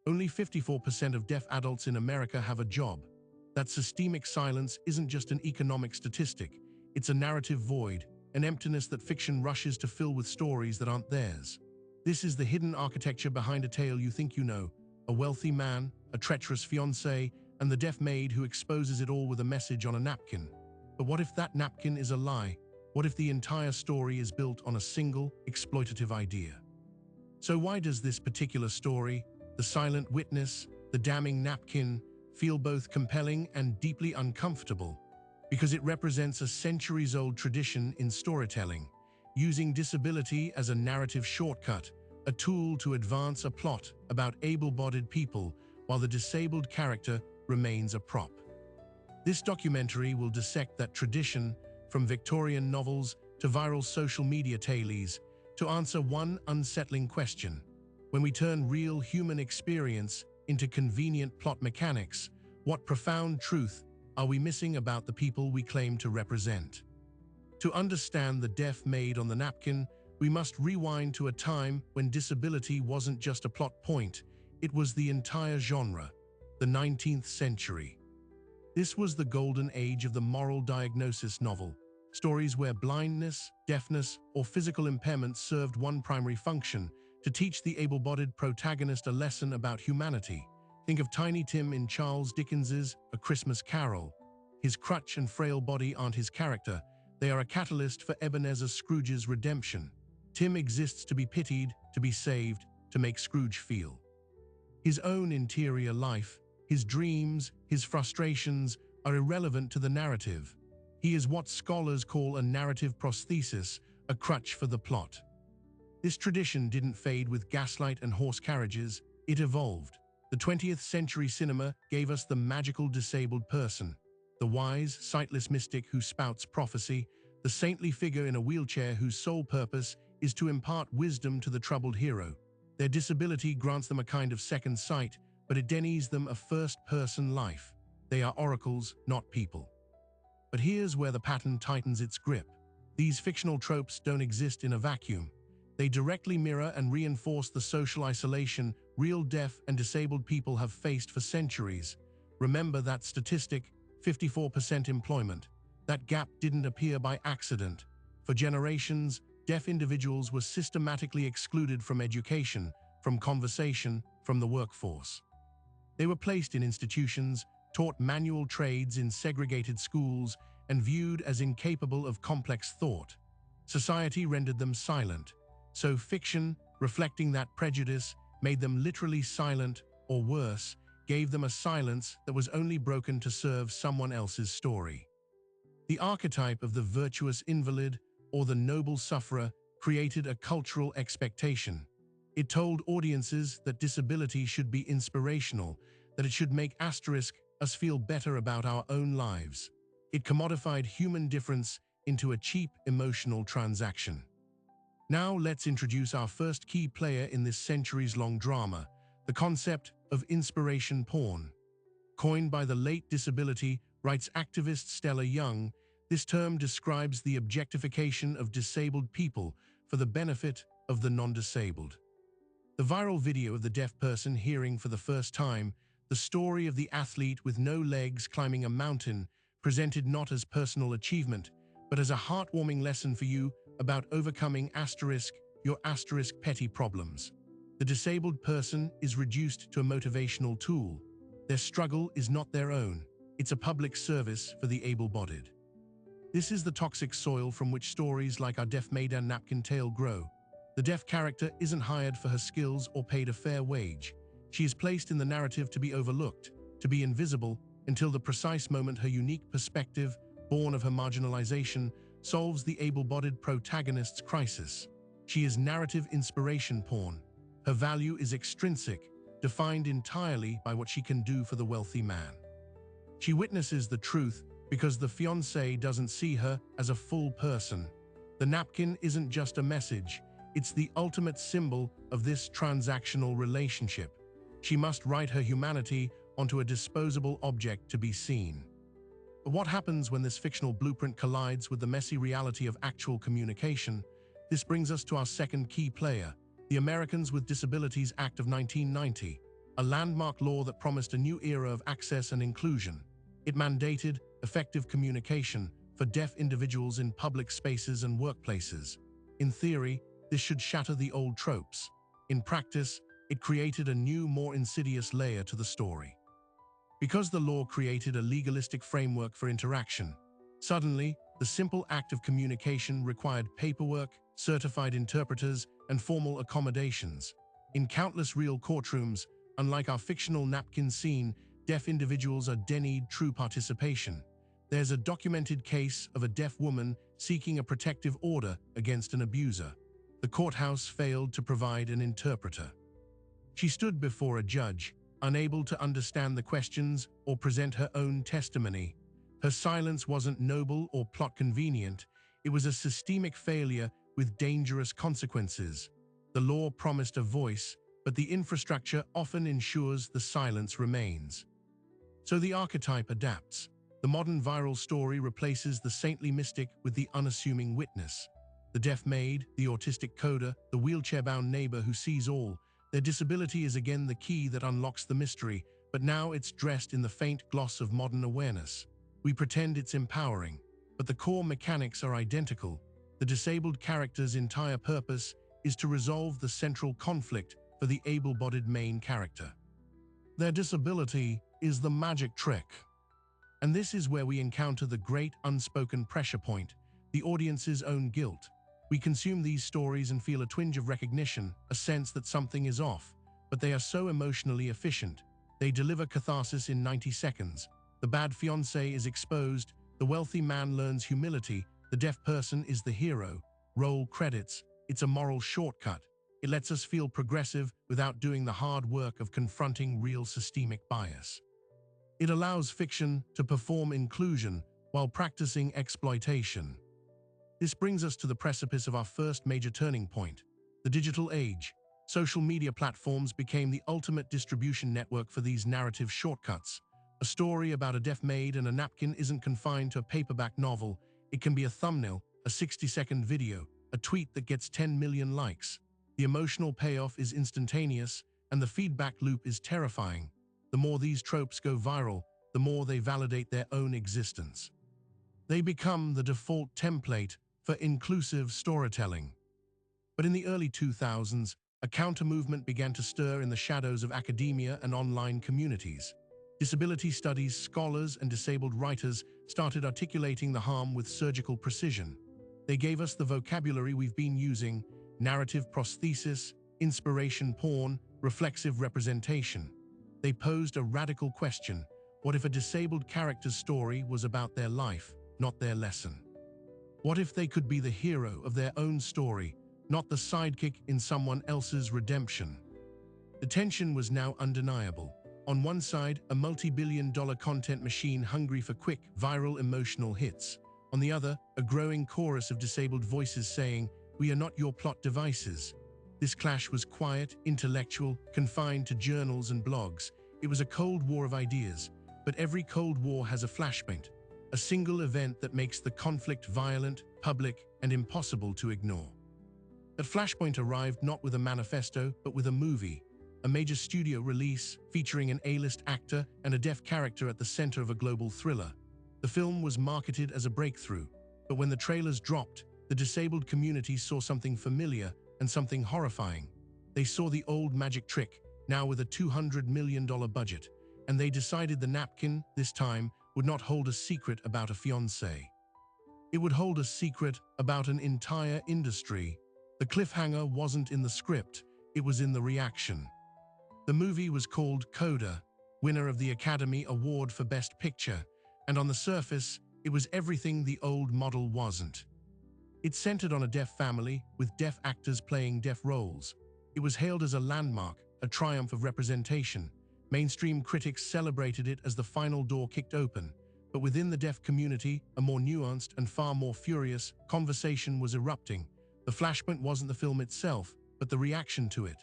Only 54% of deaf adults in America have a job. That systemic silence isn't just an economic statistic, it's a narrative void, an emptiness that fiction rushes to fill with stories that aren't theirs. This is the hidden architecture behind a tale you think you know: a wealthy man, a treacherous fiancé, and the deaf maid who exposes it all with a message on a napkin. But what if that napkin is a lie? What if the entire story is built on a single, exploitative idea? So why does this particular story, the silent witness, the damning napkin, feel both compelling and deeply uncomfortable? Because it represents a centuries-old tradition in storytelling, using disability as a narrative shortcut, a tool to advance a plot about able-bodied people while the disabled character remains a prop. This documentary will dissect that tradition, from Victorian novels to viral social media tailies, to answer one unsettling question: when we turn real human experience into convenient plot mechanics, what profound truth are we missing about the people we claim to represent? To understand the deaf maid on the napkin, we must rewind to a time when disability wasn't just a plot point, it was the entire genre, the 19th century. This was the golden age of the moral diagnosis novel, stories where blindness, deafness, or physical impairment served one primary function: to teach the able-bodied protagonist a lesson about humanity. Think of Tiny Tim in Charles Dickens's A Christmas Carol. His crutch and frail body aren't his character, they are a catalyst for Ebenezer Scrooge's redemption. Tim exists to be pitied, to be saved, to make Scrooge feel. His own interior life, his dreams, his frustrations are irrelevant to the narrative. He is what scholars call a narrative prosthesis, a crutch for the plot. This tradition didn't fade with gaslight and horse carriages, it evolved. The 20th century cinema gave us the magical disabled person, the wise, sightless mystic who spouts prophecy, the saintly figure in a wheelchair whose sole purpose is to impart wisdom to the troubled hero. Their disability grants them a kind of second sight, but it denies them a first-person life. They are oracles, not people. But here's where the pattern tightens its grip. These fictional tropes don't exist in a vacuum. They directly mirror and reinforce the social isolation real deaf and disabled people have faced for centuries. Remember that statistic: 54% employment. That gap didn't appear by accident. For generations, deaf individuals were systematically excluded from education, from conversation, from the workforce. They were placed in institutions, taught manual trades in segregated schools, and viewed as incapable of complex thought. Society rendered them silent. So fiction, reflecting that prejudice, made them literally silent, or worse, gave them a silence that was only broken to serve someone else's story. The archetype of the virtuous invalid or the noble sufferer created a cultural expectation. It told audiences that disability should be inspirational, that it should make us feel better about our own lives. It commodified human difference into a cheap emotional transaction. Now let's introduce our first key player in this centuries-long drama, the concept of inspiration porn. Coined by the late disability rights activist Stella Young, this term describes the objectification of disabled people for the benefit of the non-disabled. The viral video of the deaf person hearing for the first time, the story of the athlete with no legs climbing a mountain, presented not as personal achievement, but as a heartwarming lesson for you about overcoming your petty problems. The disabled person is reduced to a motivational tool. Their struggle is not their own. It's a public service for the able-bodied. This is the toxic soil from which stories like our deaf maid and napkin tale grow. The deaf character isn't hired for her skills or paid a fair wage. She is placed in the narrative to be overlooked, to be invisible, until the precise moment her unique perspective, born of her marginalization, solves the able-bodied protagonist's crisis. She is narrative inspiration porn. Her value is extrinsic, defined entirely by what she can do for the wealthy man. She witnesses the truth because the fiancé doesn't see her as a full person. The napkin isn't just a message, it's the ultimate symbol of this transactional relationship. She must write her humanity onto a disposable object to be seen. But what happens when this fictional blueprint collides with the messy reality of actual communication? This brings us to our second key player, the Americans with Disabilities Act of 1990. a landmark law that promised a new era of access and inclusion. It mandated effective communication for deaf individuals in public spaces and workplaces. In theory, this should shatter the old tropes. In practice, it created a new, more insidious layer to the story. Because the law created a legalistic framework for interaction, suddenly, the simple act of communication required paperwork, certified interpreters, and formal accommodations. In countless real courtrooms, unlike our fictional Napkin scene, deaf individuals are denied true participation. There's a documented case of a deaf woman seeking a protective order against an abuser. The courthouse failed to provide an interpreter. She stood before a judge, unable to understand the questions or present her own testimony. Her silence wasn't noble or plot convenient. It was a systemic failure with dangerous consequences. The law promised a voice, but the infrastructure often ensures the silence remains. So the archetype adapts. The modern viral story replaces the saintly mystic with the unassuming witness. The deaf maid, the autistic coder, the wheelchair-bound neighbor who sees all. Their disability is again the key that unlocks the mystery, but now it's dressed in the faint gloss of modern awareness. We pretend it's empowering, but the core mechanics are identical. The disabled character's entire purpose is to resolve the central conflict for the able-bodied main character. Their disability is the magic trick. And this is where we encounter the great unspoken pressure point, the audience's own guilt. We consume these stories and feel a twinge of recognition, a sense that something is off, but they are so emotionally efficient. They deliver catharsis in 90 seconds. The bad fiancé is exposed, the wealthy man learns humility, the deaf person is the hero. Roll credits. It's a moral shortcut. It lets us feel progressive without doing the hard work of confronting real systemic bias. It allows fiction to perform inclusion while practicing exploitation. This brings us to the precipice of our first major turning point, the digital age. Social media platforms became the ultimate distribution network for these narrative shortcuts. A story about a deaf maid and a napkin isn't confined to a paperback novel. It can be a thumbnail, a 60-second video, a tweet that gets 10 million likes. The emotional payoff is instantaneous, and the feedback loop is terrifying. The more these tropes go viral, the more they validate their own existence. They become the default template for inclusive storytelling. But in the early 2000s, a counter-movement began to stir in the shadows of academia and online communities. Disability studies scholars and disabled writers started articulating the harm with surgical precision. They gave us the vocabulary we've been using: narrative prosthesis, inspiration porn, reflexive representation. They posed a radical question: what if a disabled character's story was about their life, not their lesson? What if they could be the hero of their own story, not the sidekick in someone else's redemption? The tension was now undeniable. On one side, a multi-billion-dollar content machine hungry for quick, viral emotional hits. On the other, a growing chorus of disabled voices saying, "We are not your plot devices." This clash was quiet, intellectual, confined to journals and blogs. It was a Cold War of ideas, but every Cold War has a flashpoint, a single event that makes the conflict violent, public, and impossible to ignore. That flashpoint arrived not with a manifesto, but with a movie, a major studio release featuring an A-list actor and a deaf character at the center of a global thriller. The film was marketed as a breakthrough, but when the trailers dropped, the disabled community saw something familiar and something horrifying. They saw the old magic trick, now with a $200 million budget, and they decided the napkin, this time, would not hold a secret about a fiancé. It would hold a secret about an entire industry. The cliffhanger wasn't in the script, it was in the reaction. The movie was called Coda, winner of the Academy Award for Best Picture, and on the surface, it was everything the old model wasn't. It centered on a deaf family, with deaf actors playing deaf roles. It was hailed as a landmark, a triumph of representation. Mainstream critics celebrated it as the final door kicked open. But within the deaf community, a more nuanced and far more furious conversation was erupting. The flashpoint wasn't the film itself, but the reaction to it.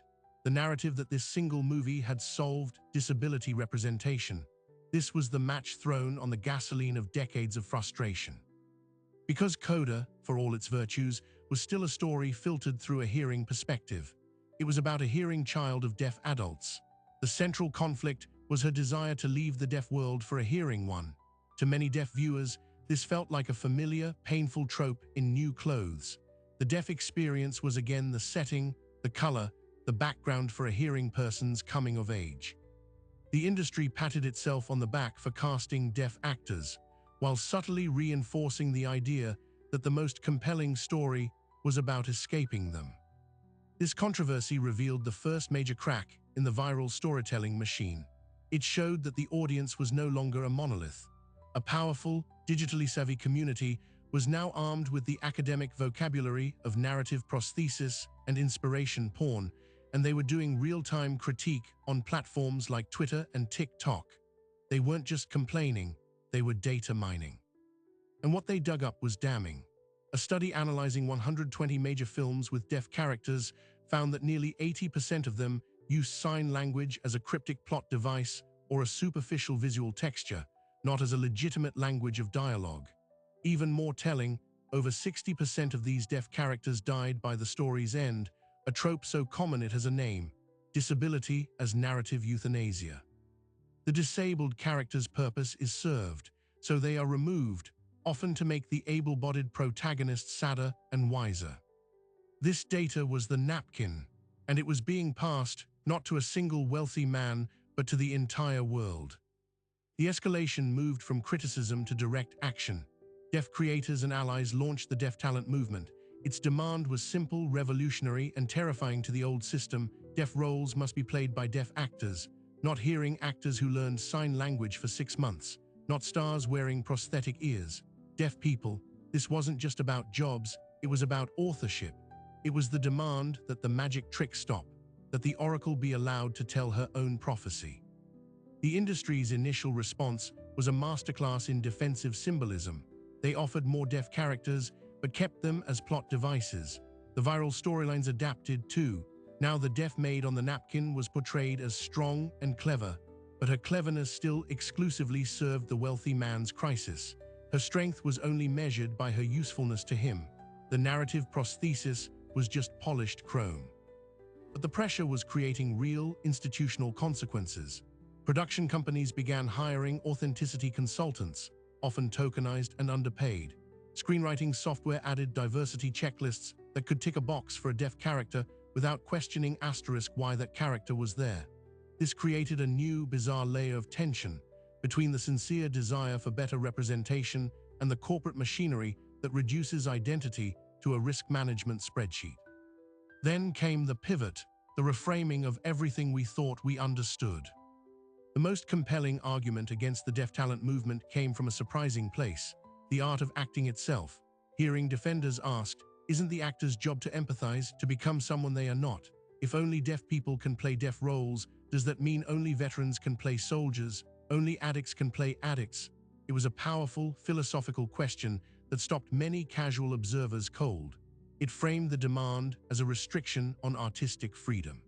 The narrative that this single movie had solved disability representation. This was the match thrown on the gasoline of decades of frustration. Because Coda, for all its virtues, was still a story filtered through a hearing perspective. It was about a hearing child of deaf adults. The central conflict was her desire to leave the deaf world for a hearing one. To many deaf viewers, this felt like a familiar, painful trope in new clothes. The deaf experience was again the setting, the color, the background for a hearing person's coming of age. The industry patted itself on the back for casting deaf actors, while subtly reinforcing the idea that the most compelling story was about escaping them. This controversy revealed the first major crack in the viral storytelling machine. It showed that the audience was no longer a monolith. A powerful, digitally savvy community was now armed with the academic vocabulary of narrative prosthesis and inspiration porn, and they were doing real-time critique on platforms like Twitter and TikTok. They weren't just complaining, they were data mining. And what they dug up was damning. A study analyzing 120 major films with deaf characters found that nearly 80% of them used sign language as a cryptic plot device or a superficial visual texture, not as a legitimate language of dialogue. Even more telling, over 60% of these deaf characters died by the story's end, a trope so common it has a name: disability as narrative euthanasia. The disabled character's purpose is served, so they are removed, often to make the able-bodied protagonist sadder and wiser. This data was the napkin, and it was being passed not to a single wealthy man, but to the entire world. The escalation moved from criticism to direct action. Deaf creators and allies launched the deaf talent movement. Its demand was simple, revolutionary, and terrifying to the old system. Deaf roles must be played by deaf actors, not hearing actors who learned sign language for 6 months, not stars wearing prosthetic ears. Deaf people, this wasn't just about jobs, it was about authorship. It was the demand that the magic trick stop, that the oracle be allowed to tell her own prophecy. The industry's initial response was a masterclass in defensive symbolism. They offered more deaf characters, but kept them as plot devices. The viral storylines adapted too. Now the deaf maid on the napkin was portrayed as strong and clever, but her cleverness still exclusively served the wealthy man's crisis. Her strength was only measured by her usefulness to him. The narrative prosthesis was just polished chrome. But the pressure was creating real institutional consequences. Production companies began hiring authenticity consultants, often tokenized and underpaid. Screenwriting software added diversity checklists that could tick a box for a deaf character without questioning asterisk why that character was there. This created a new, bizarre layer of tension between the sincere desire for better representation and the corporate machinery that reduces identity to a risk management spreadsheet. Then came the pivot, the reframing of everything we thought we understood. The most compelling argument against the deaf talent movement came from a surprising place: the art of acting itself. Hearing defenders asked, isn't the actor's job to empathize, to become someone they are not? If only deaf people can play deaf roles, does that mean only veterans can play soldiers? Only addicts can play addicts? It was a powerful, philosophical question that stopped many casual observers cold. It framed the demand as a restriction on artistic freedom.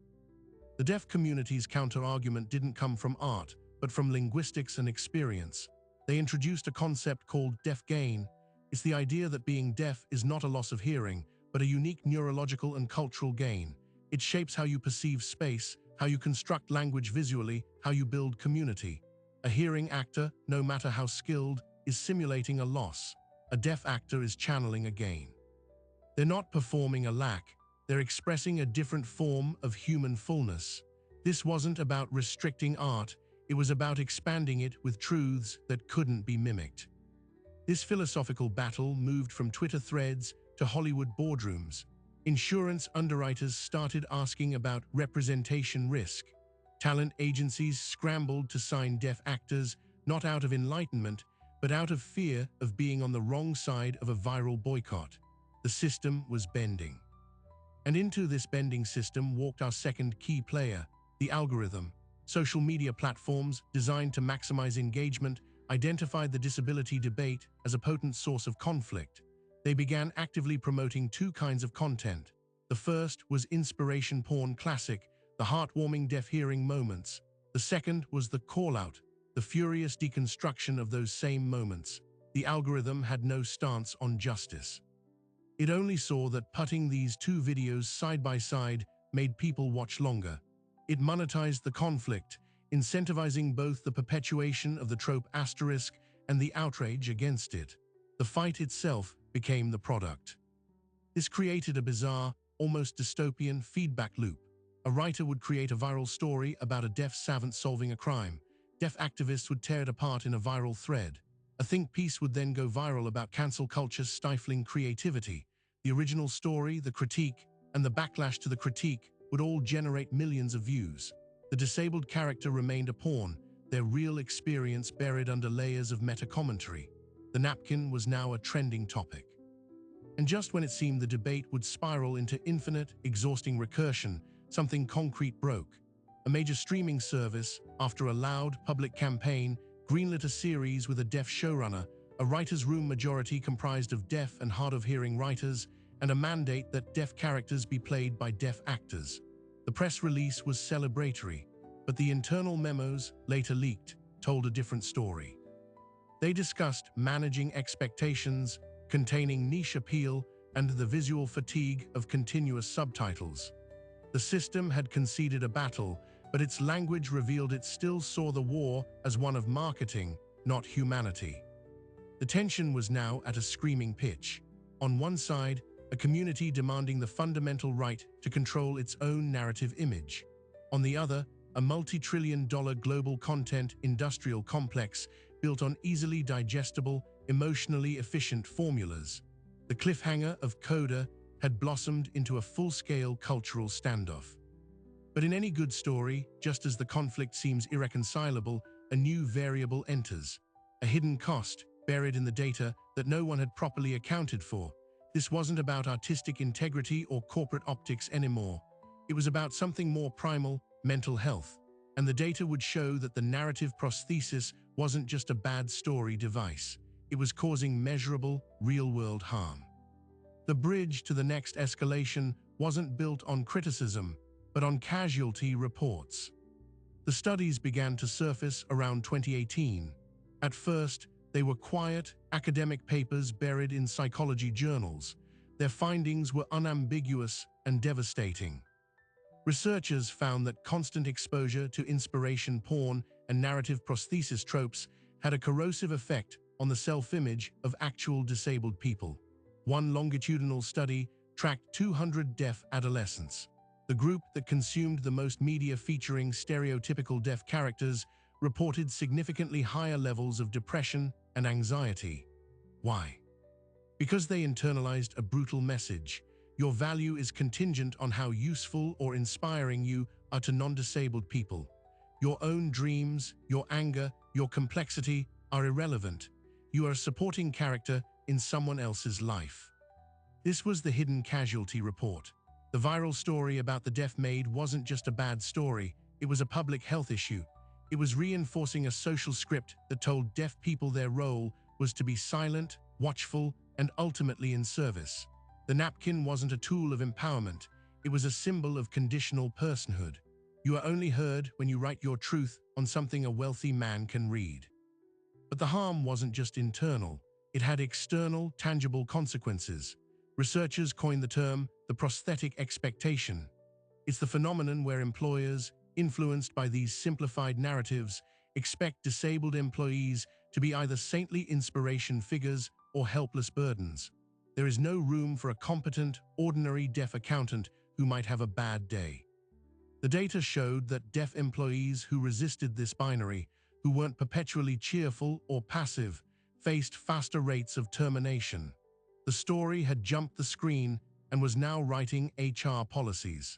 The deaf community's counter-argument didn't come from art, but from linguistics and experience. They introduced a concept called deaf gain. It's the idea that being deaf is not a loss of hearing, but a unique neurological and cultural gain. It shapes how you perceive space, how you construct language visually, how you build community. A hearing actor, no matter how skilled, is simulating a loss. A deaf actor is channeling a gain. They're not performing a lack, they're expressing a different form of human fullness. This wasn't about restricting art, it was about expanding it with truths that couldn't be mimicked. This philosophical battle moved from Twitter threads to Hollywood boardrooms. Insurance underwriters started asking about representation risk. Talent agencies scrambled to sign deaf actors, not out of enlightenment, but out of fear of being on the wrong side of a viral boycott. The system was bending. And into this bending system walked our second key player, the algorithm. Social media platforms, designed to maximize engagement, identified the disability debate as a potent source of conflict. They began actively promoting two kinds of content. The first was inspiration porn classic, the heartwarming deaf hearing moments. The second was the call-out, the furious deconstruction of those same moments. The algorithm had no stance on justice. It only saw that putting these two videos side by side made people watch longer. It monetized the conflict, incentivizing both the perpetuation of the trope asterisk and the outrage against it. The fight itself became the product. This created a bizarre, almost dystopian feedback loop. A writer would create a viral story about a deaf savant solving a crime. Deaf activists would tear it apart in a viral thread. A think piece would then go viral about cancel culture stifling creativity. The original story, the critique, and the backlash to the critique would all generate millions of views. The disabled character remained a pawn, their real experience buried under layers of meta-commentary. The napkin was now a trending topic. And just when it seemed the debate would spiral into infinite, exhausting recursion, something concrete broke. A major streaming service, after a loud, public campaign, greenlit a series with a deaf showrunner, a writer's room majority comprised of deaf and hard-of-hearing writers, and a mandate that deaf characters be played by deaf actors. The press release was celebratory, but the internal memos, later leaked, told a different story. They discussed managing expectations, containing niche appeal, and the visual fatigue of continuous subtitles. The system had conceded a battle, but its language revealed it still saw the war as one of marketing, not humanity. The tension was now at a screaming pitch. On one side, a community demanding the fundamental right to control its own narrative image. On the other, a multi-trillion-dollar global content industrial complex built on easily digestible, emotionally efficient formulas. The cliffhanger of Coda had blossomed into a full-scale cultural standoff. But in any good story, just as the conflict seems irreconcilable, a new variable enters. A hidden cost, buried in the data that no one had properly accounted for. This wasn't about artistic integrity or corporate optics anymore. It was about something more primal, mental health. And the data would show that the narrative prosthesis wasn't just a bad story device. It was causing measurable, real-world harm. The bridge to the next escalation wasn't built on criticism, but on casualty reports. The studies began to surface around 2018. At first, they were quiet, academic papers buried in psychology journals. Their findings were unambiguous and devastating. Researchers found that constant exposure to inspiration porn and narrative prosthesis tropes had a corrosive effect on the self-image of actual disabled people. One longitudinal study tracked 200 deaf adolescents. The group that consumed the most media featuring stereotypical deaf characters reported significantly higher levels of depression and anxiety. Why? Because they internalized a brutal message. Your value is contingent on how useful or inspiring you are to non-disabled people. Your own dreams, your anger, your complexity are irrelevant. You are a supporting character in someone else's life. This was the hidden casualty report. The viral story about the deaf maid wasn't just a bad story, it was a public health issue. It was reinforcing a social script that told deaf people their role was to be silent, watchful, and ultimately in service. The napkin wasn't a tool of empowerment, it was a symbol of conditional personhood. You are only heard when you write your truth on something a wealthy man can read. But the harm wasn't just internal, it had external, tangible consequences. Researchers coined the term the prosthetic expectation. It's the phenomenon where employers, influenced by these simplified narratives, expect disabled employees to be either saintly inspiration figures or helpless burdens. There is no room for a competent, ordinary deaf accountant who might have a bad day. The data showed that deaf employees who resisted this binary, who weren't perpetually cheerful or passive, faced faster rates of termination. The story had jumped the screen and was now writing HR policies.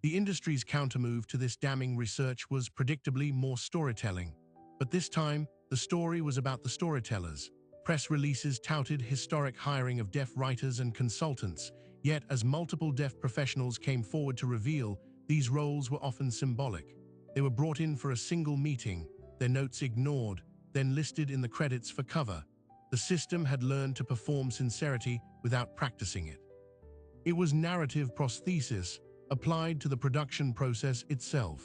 The industry's countermove to this damning research was predictably more storytelling. But this time, the story was about the storytellers. Press releases touted historic hiring of deaf writers and consultants, yet as multiple deaf professionals came forward to reveal, these roles were often symbolic. They were brought in for a single meeting, their notes ignored, then listed in the credits for cover. The system had learned to perform sincerity without practicing it. It was narrative prosthesis applied to the production process itself.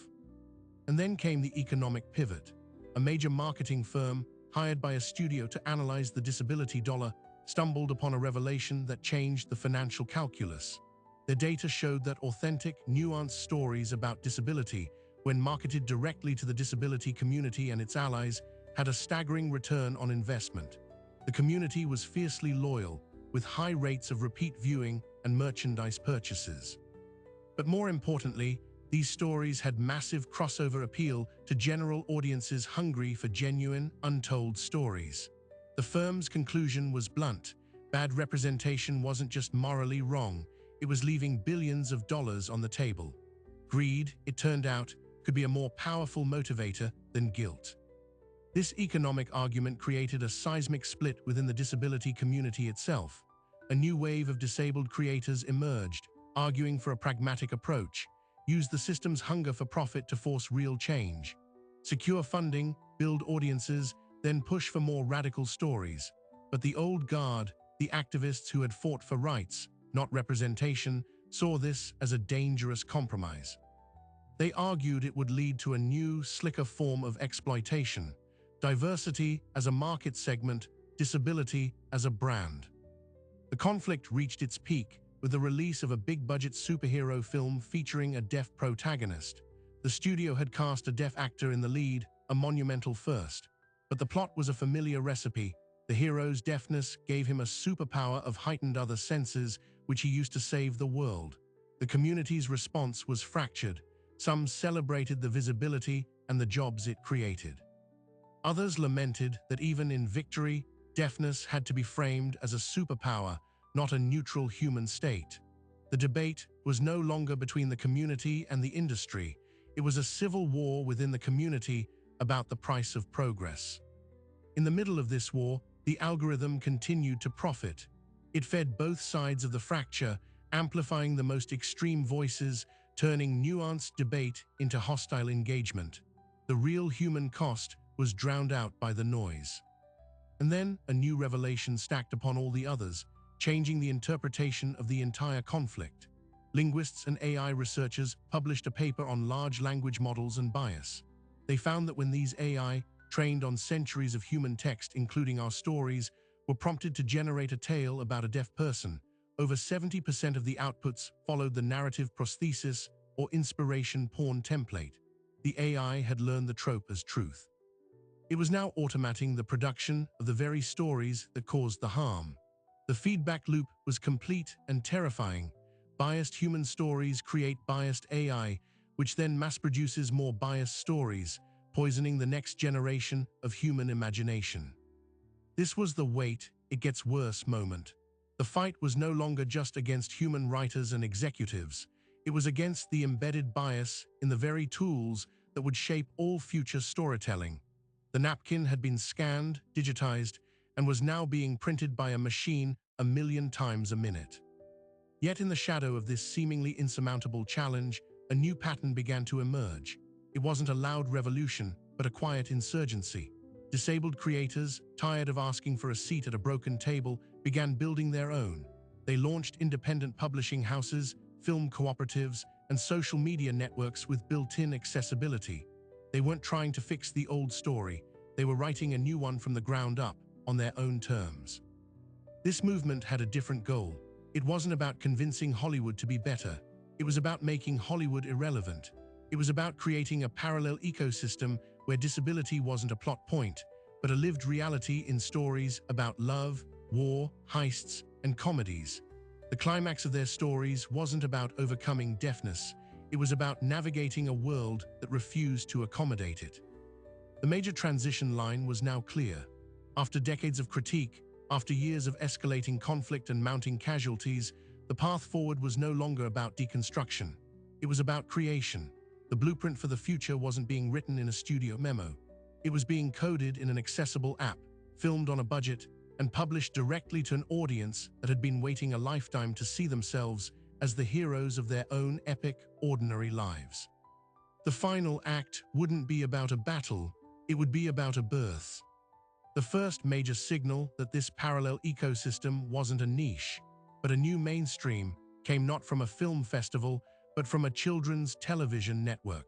And then came the economic pivot. A major marketing firm, hired by a studio to analyze the disability dollar, stumbled upon a revelation that changed the financial calculus. Their data showed that authentic, nuanced stories about disability, when marketed directly to the disability community and its allies, had a staggering return on investment. The community was fiercely loyal, with high rates of repeat viewing and merchandise purchases. But more importantly, these stories had massive crossover appeal to general audiences hungry for genuine, untold stories. The firm's conclusion was blunt. Bad representation wasn't just morally wrong, it was leaving billions of dollars on the table. Greed, it turned out, could be a more powerful motivator than guilt. This economic argument created a seismic split within the disability community itself. A new wave of disabled creators emerged, arguing for a pragmatic approach, use the system's hunger for profit to force real change. Secure funding, build audiences, then push for more radical stories. But the old guard, the activists who had fought for rights, not representation, saw this as a dangerous compromise. They argued it would lead to a new, slicker form of exploitation, diversity as a market segment, disability as a brand. The conflict reached its peak with the release of a big-budget superhero film featuring a deaf protagonist. The studio had cast a deaf actor in the lead, a monumental first. But the plot was a familiar recipe. The hero's deafness gave him a superpower of heightened other senses, which he used to save the world. The community's response was fractured. Some celebrated the visibility and the jobs it created. Others lamented that even in victory, deafness had to be framed as a superpower, not a neutral human state. The debate was no longer between the community and the industry. It was a civil war within the community about the price of progress. In the middle of this war, the algorithm continued to profit. It fed both sides of the fracture, amplifying the most extreme voices, turning nuanced debate into hostile engagement. The real human cost was drowned out by the noise. And then a new revelation stacked upon all the others, changing the interpretation of the entire conflict. Linguists and AI researchers published a paper on large language models and bias. They found that when these AI, trained on centuries of human text, including our stories, were prompted to generate a tale about a deaf person, over 70% of the outputs followed the narrative prosthesis or inspiration porn template. The AI had learned the trope as truth. It was now automating the production of the very stories that caused the harm. The feedback loop was complete and terrifying. Biased human stories create biased AI, which then mass-produces more biased stories, poisoning the next generation of human imagination. This was the wait, it gets worse moment. The fight was no longer just against human writers and executives. It was against the embedded bias in the very tools that would shape all future storytelling. The napkin had been scanned, digitized, and was now being printed by a machine 1,000,000 times a minute. Yet in the shadow of this seemingly insurmountable challenge, a new pattern began to emerge. It wasn't a loud revolution, but a quiet insurgency. Disabled creators, tired of asking for a seat at a broken table, began building their own. They launched independent publishing houses, film cooperatives, and social media networks with built-in accessibility. They weren't trying to fix the old story. They were writing a new one from the ground up, on their own terms. This movement had a different goal. It wasn't about convincing Hollywood to be better. It was about making Hollywood irrelevant. It was about creating a parallel ecosystem where disability wasn't a plot point, but a lived reality in stories about love, war, heists, and comedies. The climax of their stories wasn't about overcoming deafness. It was about navigating a world that refused to accommodate it. The major transition line was now clear. After decades of critique, after years of escalating conflict and mounting casualties, the path forward was no longer about deconstruction. It was about creation. The blueprint for the future wasn't being written in a studio memo. It was being coded in an accessible app, filmed on a budget, and published directly to an audience that had been waiting a lifetime to see themselves as the heroes of their own epic, ordinary lives. The final act wouldn't be about a battle, it would be about a birth. The first major signal that this parallel ecosystem wasn't a niche, but a new mainstream, came not from a film festival, but from a children's television network.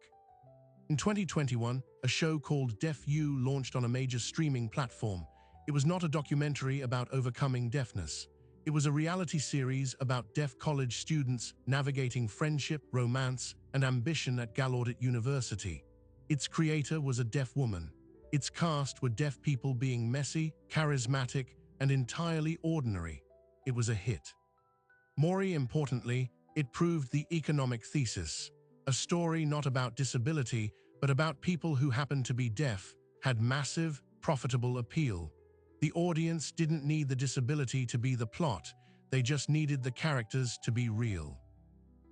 In 2021, a show called Deaf U launched on a major streaming platform. It was not a documentary about overcoming deafness. It was a reality series about deaf college students navigating friendship, romance, and ambition at Gallaudet University. Its creator was a deaf woman. Its cast were deaf people being messy, charismatic, and entirely ordinary. It was a hit. More importantly, it proved the economic thesis. A story not about disability, but about people who happened to be deaf, had massive, profitable appeal. The audience didn't need the disability to be the plot, they just needed the characters to be real.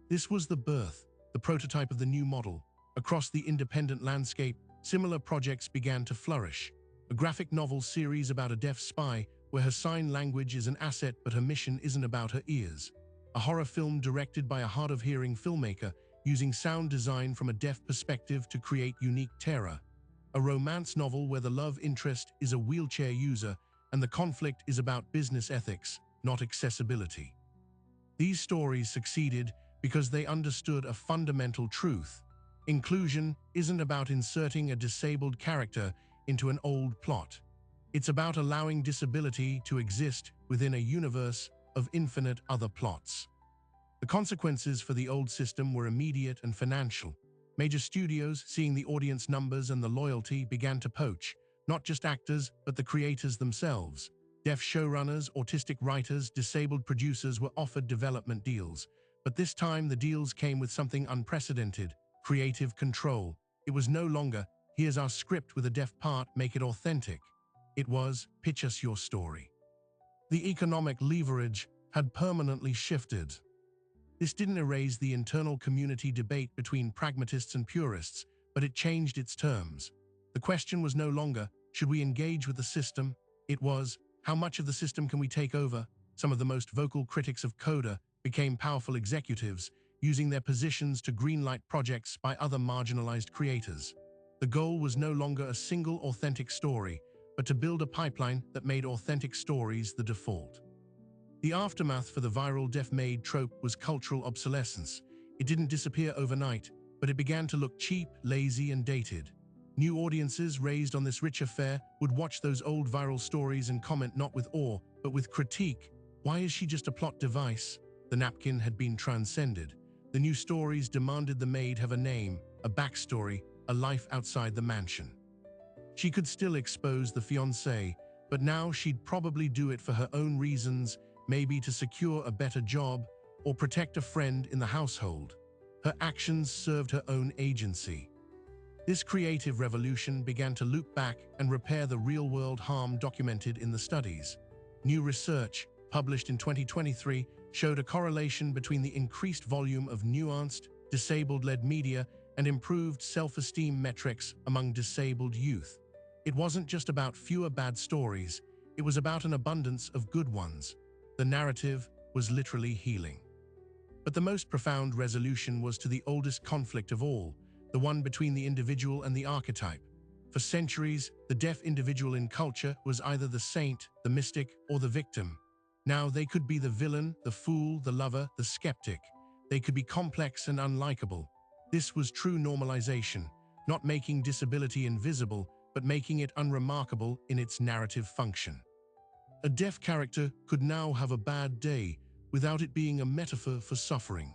This was the birth, the prototype of the new model. Across the independent landscape, similar projects began to flourish. A graphic novel series about a deaf spy, where her sign language is an asset but her mission isn't about her ears. A horror film directed by a hard-of-hearing filmmaker, using sound design from a deaf perspective to create unique terror. A romance novel where the love interest is a wheelchair user and the conflict is about business ethics, not accessibility. These stories succeeded because they understood a fundamental truth. Inclusion isn't about inserting a disabled character into an old plot. It's about allowing disability to exist within a universe of infinite other plots. The consequences for the old system were immediate and financial. Major studios, seeing the audience numbers and the loyalty, began to poach, not just actors, but the creators themselves. Deaf showrunners, autistic writers, disabled producers were offered development deals. But this time, the deals came with something unprecedented: creative control. It was no longer, "Here's our script with a deaf part, make it authentic." It was, "Pitch us your story." The economic leverage had permanently shifted. This didn't erase the internal community debate between pragmatists and purists, but it changed its terms. The question was no longer, should we engage with the system? It was, how much of the system can we take over? Some of the most vocal critics of Coda became powerful executives, using their positions to greenlight projects by other marginalized creators. The goal was no longer a single authentic story, but to build a pipeline that made authentic stories the default. The aftermath for the viral deaf maid trope was cultural obsolescence. It didn't disappear overnight, but it began to look cheap, lazy, and dated. New audiences raised on this richer fare would watch those old viral stories and comment not with awe, but with critique. Why is she just a plot device? The napkin had been transcended. The new stories demanded the maid have a name, a backstory, a life outside the mansion. She could still expose the fiancé, but now she'd probably do it for her own reasons, maybe to secure a better job or protect a friend in the household. Her actions served her own agency. This creative revolution began to loop back and repair the real-world harm documented in the studies. New research, published in 2023, showed a correlation between the increased volume of nuanced, disabled-led media and improved self-esteem metrics among disabled youth. It wasn't just about fewer bad stories, it was about an abundance of good ones. The narrative was literally healing. But the most profound resolution was to the oldest conflict of all, the one between the individual and the archetype. For centuries, the deaf individual in culture was either the saint, the mystic, or the victim. Now they could be the villain, the fool, the lover, the skeptic. They could be complex and unlikable. This was true normalization, not making disability invisible, but making it unremarkable in its narrative function. A deaf character could now have a bad day without it being a metaphor for suffering.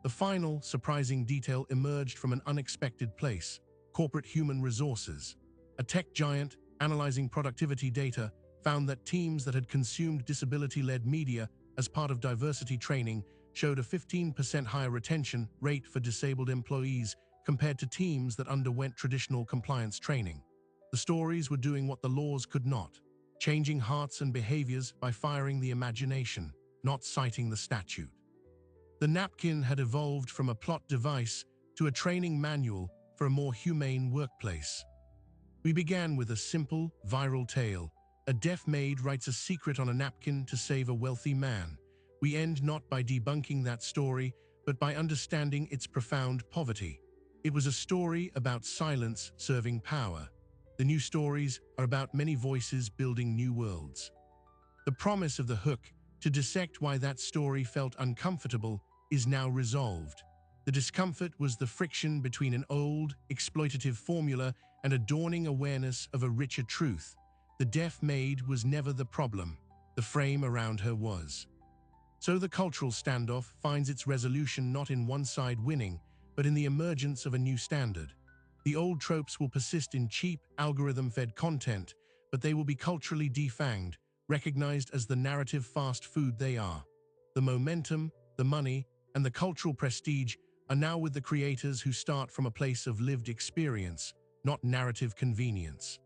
The final, surprising detail emerged from an unexpected place: corporate human resources. A tech giant, analyzing productivity data, found that teams that had consumed disability-led media as part of diversity training showed a 15% higher retention rate for disabled employees compared to teams that underwent traditional compliance training. The stories were doing what the laws could not: changing hearts and behaviors by firing the imagination, not citing the statute. The napkin had evolved from a plot device to a training manual for a more humane workplace. We began with a simple, viral tale. A deaf maid writes a secret on a napkin to save a wealthy man. We end not by debunking that story, but by understanding its profound poverty. It was a story about silence serving power. The new stories are about many voices building new worlds. The promise of the hook, to dissect why that story felt uncomfortable, is now resolved. The discomfort was the friction between an old, exploitative formula and a dawning awareness of a richer truth. The deaf maid was never the problem. the frame around her was. So the cultural standoff finds its resolution not in one side winning, but in the emergence of a new standard. The old tropes will persist in cheap, algorithm-fed content, but they will be culturally defanged, recognized as the narrative fast food they are. The momentum, the money, and the cultural prestige are now with the creators who start from a place of lived experience, not narrative convenience.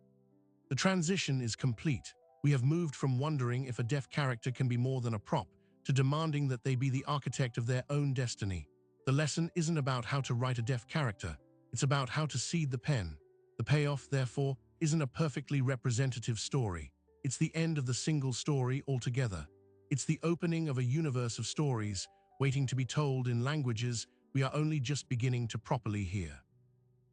The transition is complete. We have moved from wondering if a deaf character can be more than a prop to demanding that they be the architect of their own destiny. The lesson isn't about how to write a deaf character, it's about how to seed the pen. The payoff, therefore, isn't a perfectly representative story. It's the end of the single story altogether. It's the opening of a universe of stories waiting to be told in languages we are only just beginning to properly hear.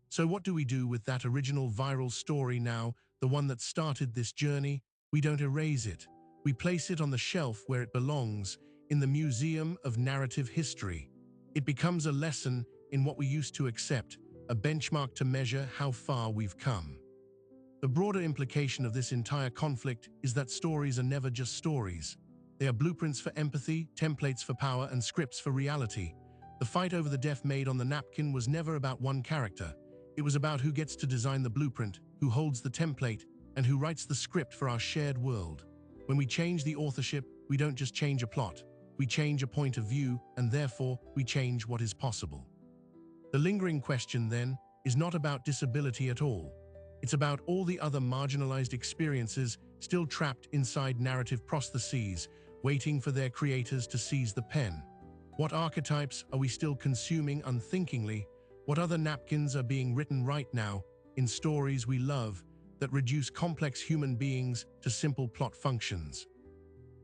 So what do we do with that original viral story now, the one that started this journey? We don't erase it. We place it on the shelf where it belongs, in the Museum of Narrative History. It becomes a lesson in what we used to accept, a benchmark to measure how far we've come. The broader implication of this entire conflict is that stories are never just stories. They are blueprints for empathy, templates for power, and scripts for reality. The fight over the deaf maid on the napkin was never about one character. It was about who gets to design the blueprint, who holds the template, and who writes the script for our shared world. When we change the authorship, we don't just change a plot. We change a point of view, and therefore, we change what is possible. The lingering question, then, is not about disability at all. It's about all the other marginalized experiences still trapped inside narrative prostheses, waiting for their creators to seize the pen. What archetypes are we still consuming unthinkingly? What other napkins are being written right now in stories we love that reduce complex human beings to simple plot functions?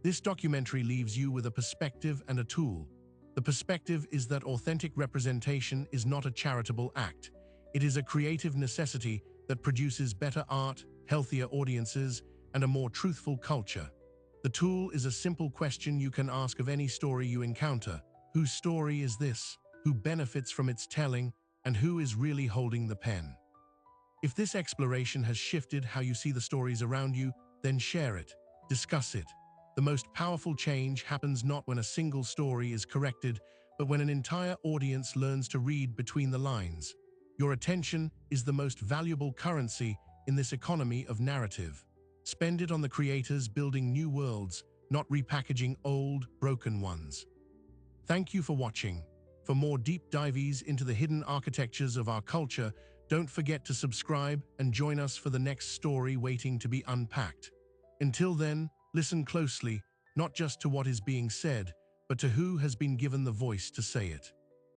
This documentary leaves you with a perspective and a tool. The perspective is that authentic representation is not a charitable act. It is a creative necessity that produces better art, healthier audiences, and a more truthful culture. The tool is a simple question you can ask of any story you encounter. Whose story is this? Who benefits from its telling? And who is really holding the pen? If this exploration has shifted how you see the stories around you, then share it, discuss it. The most powerful change happens not when a single story is corrected, but when an entire audience learns to read between the lines. Your attention is the most valuable currency in this economy of narrative. Spend it on the creators building new worlds, not repackaging old, broken ones. Thank you for watching. For more deep dives into the hidden architectures of our culture, don't forget to subscribe and join us for the next story waiting to be unpacked. Until then, listen closely, not just to what is being said, but to who has been given the voice to say it.